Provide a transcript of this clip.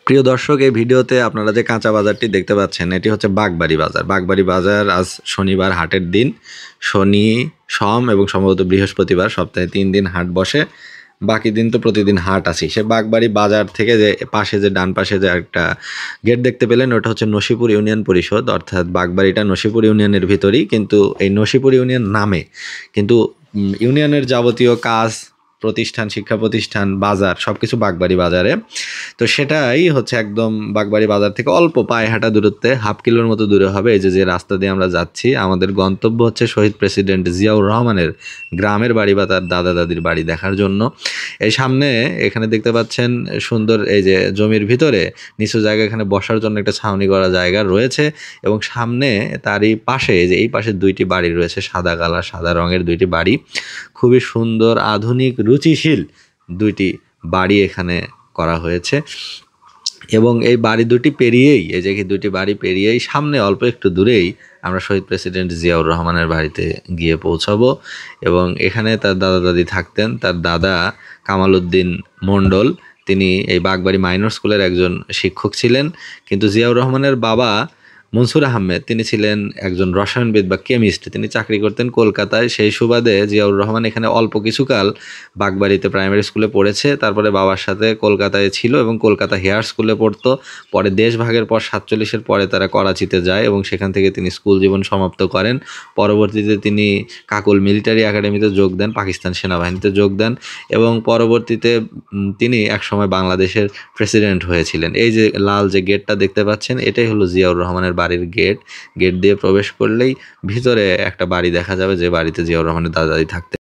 প্রিয় দর্শক, এই ভিডিওতে আপনারা যে কাঁচা বাজারটি দেখতে পাচ্ছেন এটি হচ্ছে বাগবাড়ি বাজার। বাগবাড়ি বাজার আজ শনিবার হাটের দিন। শনি, সোম এবং সম্ভবত বৃহস্পতিবার সপ্তাহে 3 দিন হাট বসে। বাকি দিন তো প্রতিদিন হাট আছে। সে বাগবাড়ি বাজার থেকে যে পাশে যে ডান পাশে যে একটা গেট দেখতে পেলেন ওটা হচ্ছে নসিপুর ইউনিয়ন পরিষদ, অর্থাৎ বাগবাড়িটা নসিপুর ইউনিয়নের ভিতরেই, কিন্তু এই নসিপুর ইউনিয়ন নামে কিন্তু ইউনিয়নের যাবতীয় কাজ, প্রতিষ্ঠান, শিক্ষা প্রতিষ্ঠান, বাজার সবকিছু বাগবাড়ি বাজারে। তো সেটাই হচ্ছে একদম বাগবাড়ি বাজার থেকে অল্প পায়ে হাঁটা দূরত্বে, হাফ কিলোর মতো দূরে হবে। এই যে রাস্তা দিয়ে আমরা যাচ্ছি, আমাদের গন্তব্য হচ্ছে শহীদ প্রেসিডেন্ট জিয়াউর রহমানের গ্রামের বাড়ি বা তার দাদা দাদির বাড়ি দেখার জন্য। এই সামনে এখানে দেখতে পাচ্ছেন সুন্দর এই যে জমির ভিতরে নিচু জায়গা, এখানে বসার জন্য একটা ছাউনি করা জায়গা রয়েছে এবং সামনে তারই পাশে যে এই পাশে 2টি বাড়ি রয়েছে, সাদা কালার, সাদা রঙের 2টি বাড়ি। খুবই সুন্দর, আধুনিক, রুচিশীল 2টি বাড়ি এখানে করা হয়েছে। এবং এই বাড়ি দুটি পেরিয়েই, এই যে 2টি বাড়ি পেরিয়েই সামনে অল্প একটু দূরেই আমরা শহীদ প্রেসিডেন্ট জিয়াউর রহমানের বাড়িতে গিয়ে পৌঁছাবো। এবং এখানে তার দাদা দাদি থাকতেন। তার দাদা কামাল উদ্দিন মণ্ডল, তিনি এই বাগবাড়ি মাইনর স্কুলের একজন শিক্ষক ছিলেন। কিন্তু জিয়াউর রহমানের বাবা মনসুর আহমেদ, তিনি ছিলেন একজন রসায়নবিদ বা কেমিস্ট। তিনি চাকরি করতেন কলকাতায়। সেই সুবাদে জিয়াউর রহমান এখানে অল্প কিছুকাল বাগবাড়িতে প্রাইমারি স্কুলে পড়েছে, তারপরে বাবার সাথে কলকাতায় ছিল এবং কলকাতা হেয়ার স্কুলে পড়তো। পরে দেশভাগের পর 47-এর পরে তারা করাচিতে যায় এবং সেখান থেকে তিনি স্কুল জীবন সমাপ্ত করেন। পরবর্তীতে তিনি কাকুল মিলিটারি একাডেমিতে যোগ দেন, পাকিস্তান সেনাবাহিনীতে যোগ দেন এবং পরবর্তীতে তিনি একসময় বাংলাদেশের প্রেসিডেন্ট হয়েছিলেন। এই যে লাল যে গেটটা দেখতে পাচ্ছেন, এটাই হলো জিয়াউর রহমানের বাড়ির গেট। গেট দিয়ে প্রবেশ করলেই ভিতরে একটা বাড়ি দেখা যাবে, যে বাড়িতে জিয়াউর রহমানের দাদা দাদি থাকতেন।